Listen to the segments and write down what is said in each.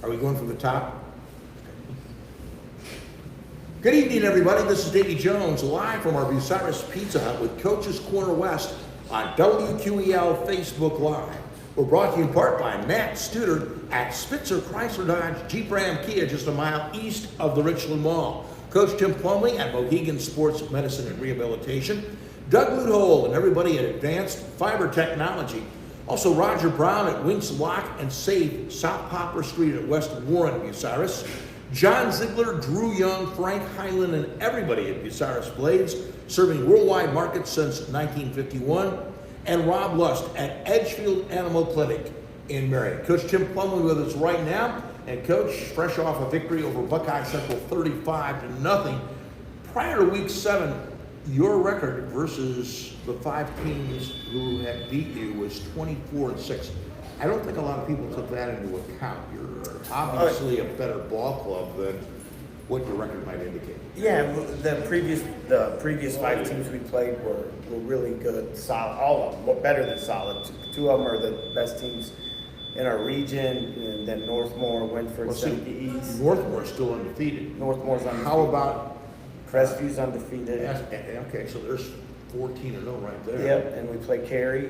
Are we going from the top? Good evening, everybody. This is Davey Jones, live from our Bucyrus Pizza Hut with Coach's Corner West on WQEL Facebook Live. We're brought to you in part by Matt Studer at Spitzer Chrysler Dodge Jeep Ram Kia, just a mile east of the Richland Mall. Coach Tim Plumley at Mohegan Sports Medicine and Rehabilitation. Doug Woodhold and everybody at Advanced Fiber Technology. Also Roger Brown at Winks Lock and Save, South Poplar Street at West Warren, Bucyrus. John Ziegler, Drew Young, Frank Hyland, and everybody at Bucyrus Blades, serving worldwide markets since 1951. And Rob Lust at Edgefield Animal Clinic in Marion. Coach Tim Plumley with us right now. And Coach, fresh off a victory over Buckeye Central 35-0. Prior to week 7, your record versus the 5 teams who had beat you was 24-6. I don't think a lot of people took that into account. You're obviously a better ball club than what your record might indicate. Yeah, the previous 5 teams we played were really good, solid. All of them were better than solid. 2 of them are the best teams in our region, and then Northmore, Winford, Seneca East. Northmore's still undefeated. Northmore's undefeated. How about Crestview undefeated? Okay, so there's 14-0 right there. Yep, and we played Cary,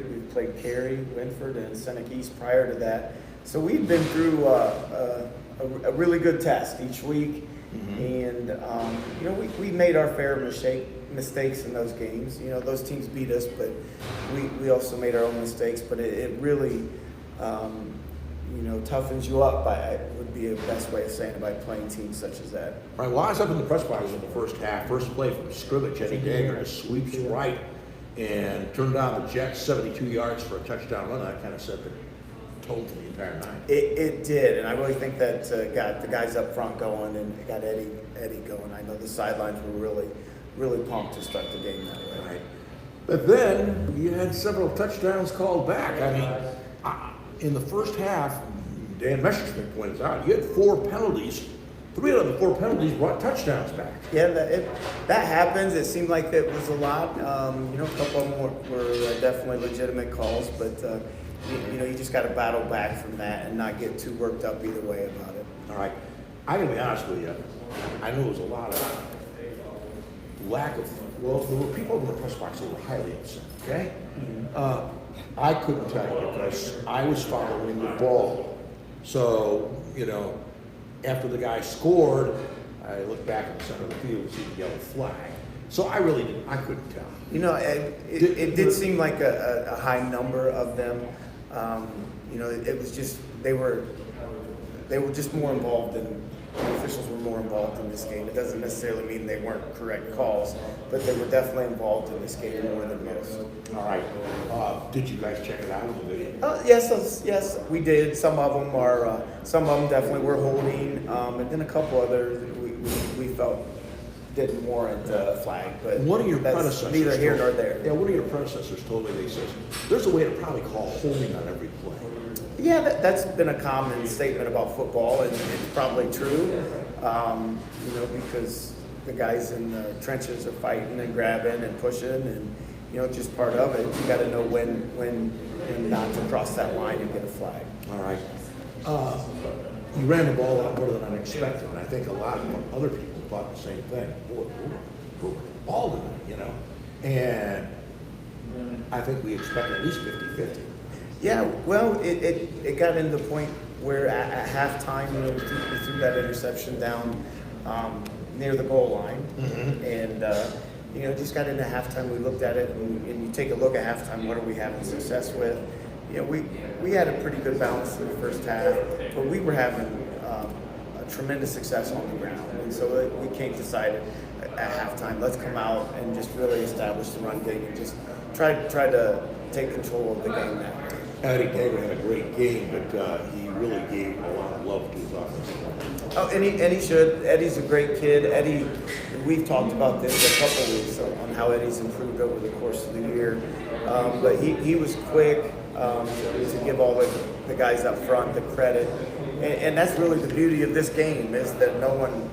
Winford, and Seneca East prior to that. So we've been through a really good test each week, and we made our fair mistakes in those games. You know, those teams beat us, but we also made our own mistakes. But it really toughens you up, would be the best way of saying it, by playing teams such as that. Right, well, I was up in the press box in the first half. First play from scrimmage, Eddie Dagger just sweeps right and turned down the Jets 72 yards for a touchdown run. That kind of set the tone for the entire night. It did, and I really think that got the guys up front going and got Eddie going. I know the sidelines were really, really pumped to start the game that way. Right. But then you had several touchdowns called back. I mean, in the first half, Dan Messerschmidt points out, you had 4 penalties. 3 out of the 4 penalties brought touchdowns back. Yeah, that happens. It seemed like it was a lot. A couple of them were definitely legitimate calls, but you just got to battle back from that and not get too worked up either way about it. All right. I'm going to be honest with you. I know there was a lot of lack of, there were people in the press box that were highly upset, okay? I couldn't tell you because I was following the ball. So, after the guy scored, I looked back at the center of the field and see the yellow flag. So I couldn't tell. It did seem like a high number of them. It was just, they were just more involved the officials were more involved in this game. It doesn't necessarily mean they weren't correct calls, but they were definitely involved in this game more than most. All right. Did you guys check it out in the video? Yes, we did. Some of them definitely were holding, and then a couple others we felt didn't warrant a flag. But one of your predecessors, neither here nor there. Yeah, one of your predecessors told me, they says there's a way to probably call holding on every play. Yeah, that's been a common statement about football, and it's probably true. Because the guys in the trenches are fighting and grabbing and pushing, and just part of it. You got to know when not to cross that line and get a flag. All right. You ran the ball a lot more than I expected, and I think a lot of other people thought the same thing. Boy, ball tonight, and I think we expect at least 50-50. Yeah, well, it got into the point where at halftime, we threw that interception down near the goal line, and just got into halftime. We looked at it, and you take a look at halftime. What are we having success with? We had a pretty good balance in the first half, but we were having a tremendous success on the ground, and so we came to decide at halftime, let's come out and just really establish the run game and just try to take control of the game now. Eddie Dagger had a great game, but he really gave a lot of love to his offense. Oh, and he should. Eddie's a great kid. Eddie, we've talked about this a couple of weeks on how Eddie's improved over the course of the year. But he was quick to give all the guys up front the credit. And that's really the beauty of this game, is that no one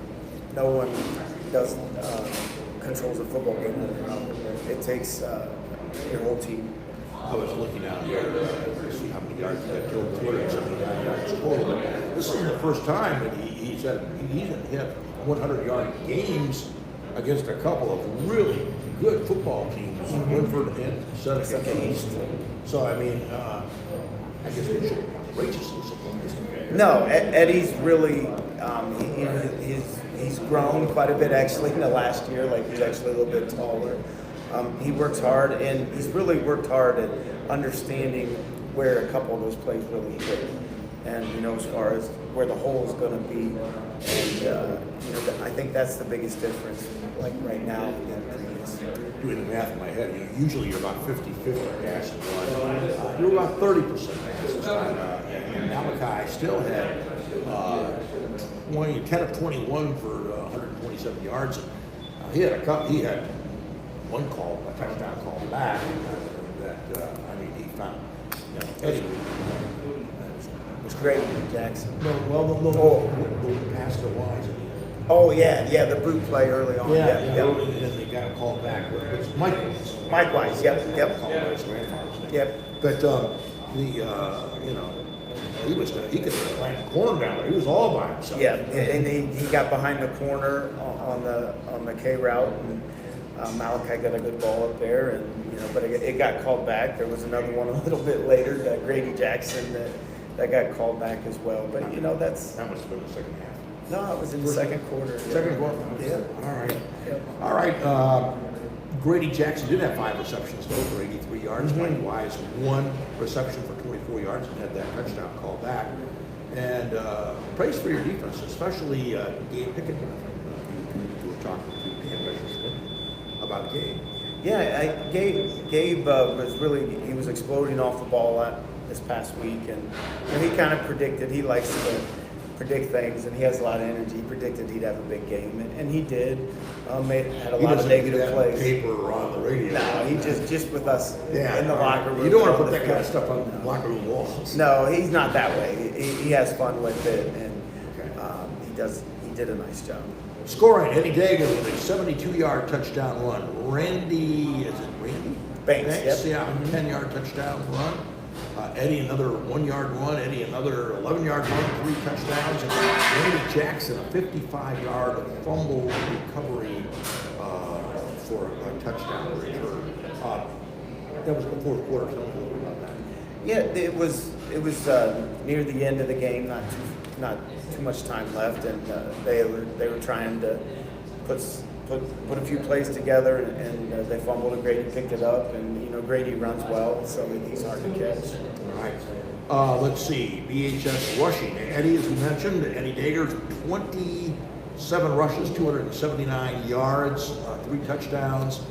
controls a football game on their own. It takes your whole team. I was looking out here to see how many yards he got killed, 279 yards total. But this is the first time that he's hit 100-yard games against a couple of really good football teams, Winford and Seneca East. So, I mean, I guess we should outrageously surprised. No, Eddie's really, he's grown quite a bit actually in the last year. Like he's actually a little bit taller. He works hard, and he's really worked hard at understanding where a couple of those plays really hit, and as far as where the hole is going to be. And I think that's the biggest difference. Like right now, doing the math in my head, usually you're about 50-50 pass and run. You're about 30% pass this time. And Malachi still had 10 of 21 for 127 yards. He had one touchdown call back he found. Eddie was great, Jackson. The pass to Wise. Oh yeah, the boot play early on. And they got a call back. It's Mike Wise. Yep. Yep. But he could have played corner down there. He was all by himself. Yeah, and he got behind the corner on the K route, and Malachi got a good ball up there, and but it got called back. There was another one a little bit later, Grady Jackson, that got called back as well. But that's that must have been the second half. No, it was in the second quarter. Second quarter. Yeah. All right. Yep. All right. Grady Jackson did have 5 receptions though for 83 yards. Mike Wise 1 reception for 24 yards and had that touchdown call back. And praise for your defense, especially Gabe Pickett. You were talking to Dan Messerschmidt about Gabe. Yeah, Gabe was exploding off the ball this past week, and he kind of predicted. He likes to predict things, and he has a lot of energy. He predicted he'd have a big game, and he did. Had a lot of negative plays. Paper on the radio. No, he just with us in the locker room. You don't want to put that kind of stuff on the locker room walls. No, he's not that way. He has fun with it, and he did a nice job. Scoring, Eddie Dagan with a 72-yard touchdown run. Randy Banks? Yep. Yeah, 10-yard touchdown run. Eddie another 1-yard run. Eddie another 11-yard run, 3 touchdowns. And Randy Jackson a 55-yard fumble recovery for a touchdown return. That was the fourth quarter. Tell me a little bit about that. Yeah, it was near the end of the game. Not too much time left, and they were trying to put a few plays together, and they fumbled, and Grady picked it up, and Grady runs well, so he's hard to catch. All right. Let's see. BHS rushing. Eddie, as we mentioned, Eddie Dager, 27 rushes, 279 yards, 3 touchdowns.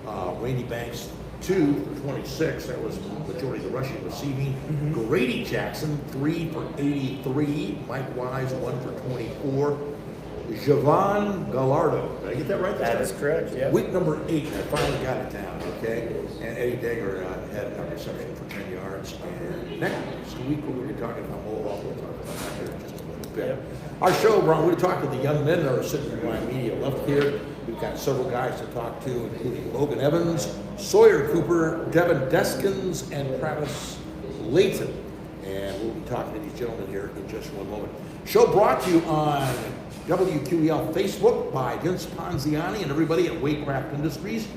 Randy Banks, 2 for 26. That was the majority of the rushing receiving. Grady Jackson, 3 for 83. Mike Wise, 1 for 24. Javon Gallardo. Did I get that right? That is correct, yeah. Week number 8. I finally got it down, okay? And Eddie Dager had a reception for 10 yards. And next week we're going to be talking about Mohawk. We'll talk about that here in just a little bit. Yep. Our show, Ron, we're talking to the young men that are sitting behind media left here. We've got several guys to talk to, including Logan Evans, Sawyer Cooper, Davin Deskins, and Travis Layton. And we'll be talking to these gentlemen here in just one moment. Show brought to you on WQEL Facebook by Vince Ponziani and everybody at Waycraft Industries,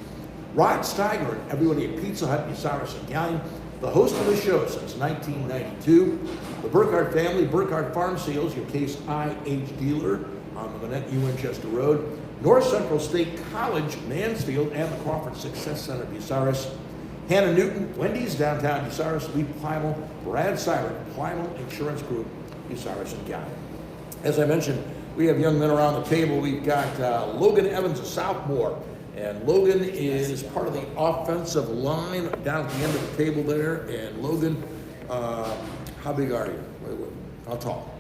Rod Steiger and everybody at Pizza Hut, Bucyrus and Gallion, the host of the show since 1992, the Burkhardt family, Burkhardt Farm Sales, your Case IH dealer on the Manette Winchester Road, North Central State College, Mansfield, and the Crawford Success Center, Bucyrus, Hannah Newton, Wendy's, downtown Bucyrus, Lee Plymel, Brad Seiler, Plymel Insurance Group, Bucyrus and Gallion. As I mentioned, we have young men around the table. We've got Logan Evans, a sophomore, and Logan is part of the offensive line down at the end of the table there. And Logan, how big are you? How tall?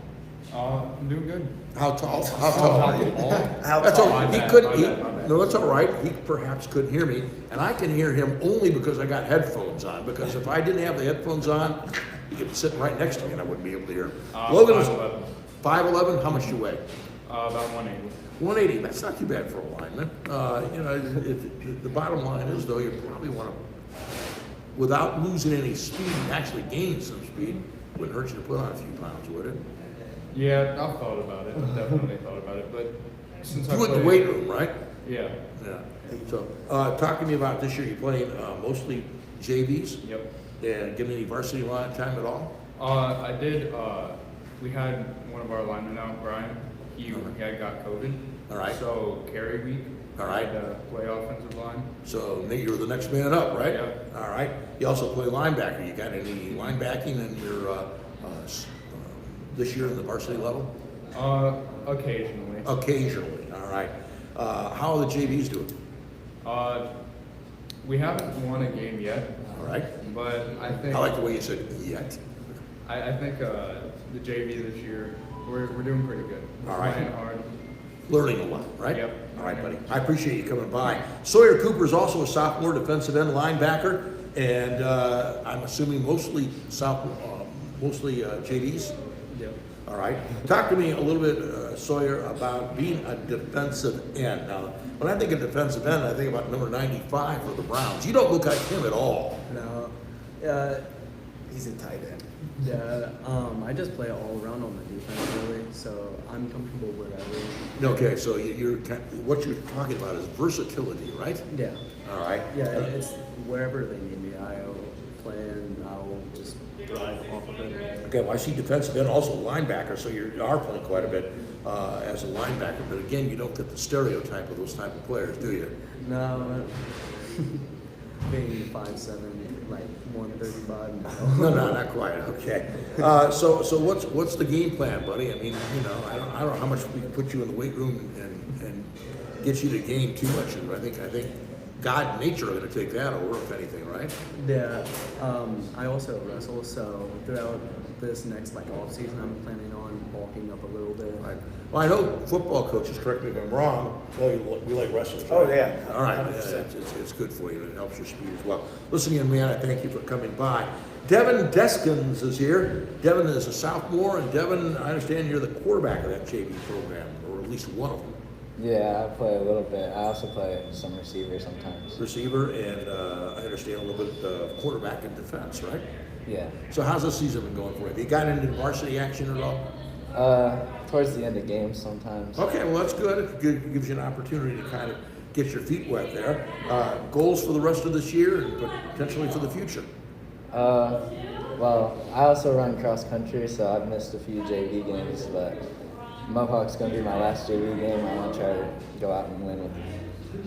Doing good. How tall? How tall are you? How That's tall? all. He couldn't. No, that's all right. He perhaps couldn't hear me, and I can hear him only because I got headphones on. Because if I didn't have the headphones on, he could sit right next to me, and I wouldn't be able to hear him. Logan was 5'11". How much do you weigh? About 180. 180. That's not too bad for a lineman. The bottom line is, though, you probably want to without losing any speed, and actually gaining some speed, wouldn't hurt you to put on a few pounds, would it? Yeah, I've thought about it. Definitely thought about it. But since I You went in played, the weight room, right? Yeah. Yeah. So, talk to me about this year. You played mostly JVs, Yep. and given any varsity line time at all? I did. We had one of our linemen out, Brian. He had got COVID. All right. So carry week. All right. I had to play offensive line. So Nate, you were the next man up, right? Yeah. All right. You also play linebacker. You got any linebacking in your this year in the varsity level? Occasionally. Occasionally. All right. How are the JVs doing? We haven't won a game yet, All right. but I think I like the way you said yet. I think the JV this year we're doing pretty good. We're All right. playing hard. Learning a lot, right? Yep. All right, buddy. I appreciate you coming by. Sawyer Cooper is also a sophomore defensive end linebacker, and I'm assuming mostly JVs. Yep. All right. Talk to me a little bit, Sawyer, about being a defensive end. Now, when I think of defensive end, I think about number 95 for the Browns. You don't look like him at all. No. He's a tight end. Yeah. I just play all around on the defense, really. So I'm comfortable wherever. Okay, so what you're talking about is versatility, right? Yeah. All right. Yeah. It's wherever they need me. I'll play and I'll just drive off of it. Okay, well, I see defensive end, also linebacker, so you are playing quite a bit as a linebacker. But again, you don't get the stereotype of those type of players, do you? No. Being 5'7", like 135. No, not quite. Okay. So what's the game plan, buddy? I mean, I don't know how much we can put you in the weight room and get you to gain too much. I think God and nature are going to take that over, if anything, right? Yeah. I also wrestle, so throughout this next off season, I'm planning on bulking up a little bit. Right. Well, I know football coaches, correct me if I'm wrong, well, we like wrestlers. Right? Oh, yeah. All right. 100%. It's good for you. It helps your speed as well. Listen, young man, I thank you for coming by. Davin Deskins is here. Davin is a sophomore, and Davin, I understand you're the quarterback of that JV program, or at least one of them. Yeah, I play a little bit. I also play some receiver sometimes. Receiver, and I understand a little bit of quarterback and defense, right? Yeah. So how's the season been going for you? Have you gotten into varsity action at all? Towards the end of games sometimes. Okay, well, that's good. It gives you an opportunity to kind of get your feet wet there. Goals for the rest of this year and potentially for the future? Well, I also run cross country, so I've missed a few JV games, but Mohawk's going to be my last JV game. I want to try to go out and win with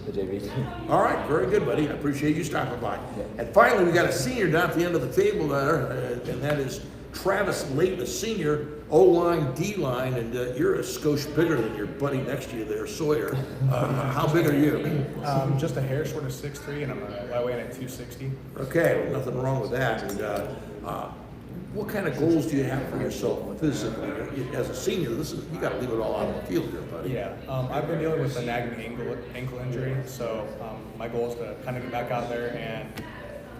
the JV team. All right, very good, buddy. I appreciate you stopping by. And finally, we got a senior down at the end of the table there, and that is Travis Layton, a senior, O-line, D-line, and you're a skosh bigger than your buddy next to you there, Sawyer. How big are you? Just a hair short of 6'3", and I weigh in at 260. Okay, well, nothing wrong with that. And what kind of goals do you have for yourself physically? As a senior, you got to leave it all out on the field here, buddy. Yeah, I've been dealing with a nagging ankle injury, so my goal is to kind of get back out there, and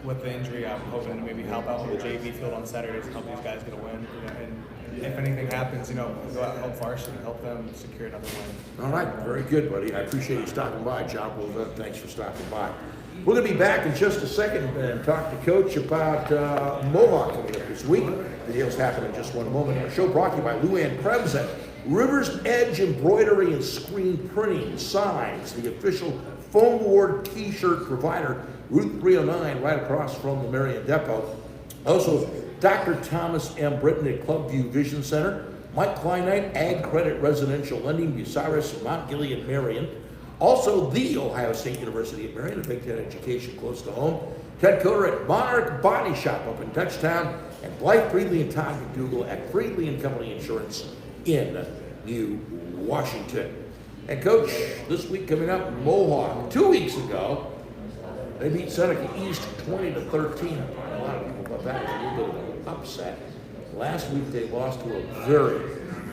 with the injury, I'm hoping to maybe help out on the JV field on Saturdays and help these guys get a win. And if anything happens, go out and help varsity and help them secure another win. All right, very good, buddy. I appreciate you stopping by. Job well done. Thanks for stopping by. We're going to be back in just a second and talk to Coach about Mohawk coming up this week. The deal's happen in just one moment. Our show brought to you by Luann Krebs at Rivers Edge Embroidery and Screen Printing Signs, the official foam board t-shirt provider, Route 309, right across from the Marion Depot. Also, Dr. Thomas M. Britton at Clubview Vision Center, Mike Kleinite, Ag Credit Residential Lending, Bucyrus, Mount Gilead, Marion. Also, the Ohio State University at Marion, a Big Ten education close to home. Ted Coder at Monarch Body Shop up in Dutchtown, and Blythe Freedley and Todd McDougal at Freedley and Company Insurance in New Washington. And Coach, this week coming up, Mohawk. 2 weeks ago, they beat Seneca East 20-13. A lot of people thought that was a little bit of an upset. Last week they lost to a very,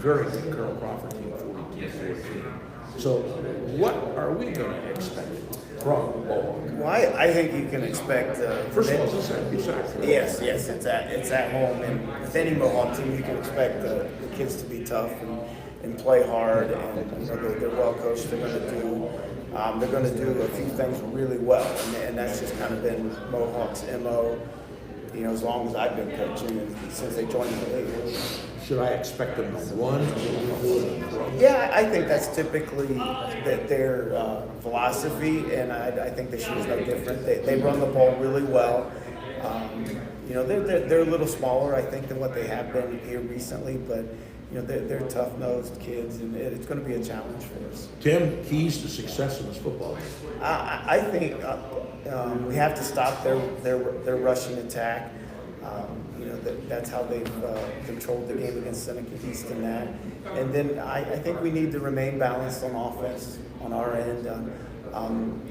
very good Colonel Crawford team, 42-14. So what are we going to expect from Mohawk? Well, I think you can expect. First of all, it's at Bucyrus. Yes, it's at home, and with any Mohawk team, you can expect the kids to be tough. and play hard, and you know they're well coached. They're going to do a few things really well, and that's just kind of been Mohawk's MO. You know, as long as I've been coaching and since they joined the league. Should I expect them to run? Yeah, I think that's typically their philosophy, and I think this year's no different. They run the ball really well. You know, they're a little smaller, I think, than what they have been here recently, but you know, they're tough-nosed kids, and it's going to be a challenge for us. Tim, keys to success in this football game. I think we have to stop their rushing attack. You know, that's how they've controlled the game against Seneca East and that. And then I think we need to remain balanced on offense on our end,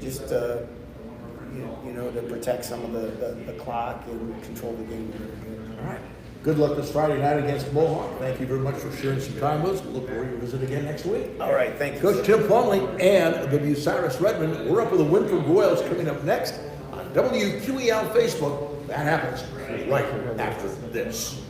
just you know, to protect some of the clock and control the game. All right. Good luck this Friday night against Mohawk. Thank you very much for sharing some time with us. We'll look forward to your visit again next week. All right, thank you. Coach Tim Plumley and the Bucyrus Redmen. We're up with the Winford Royals coming up next on WQEL Facebook. That happens right after this.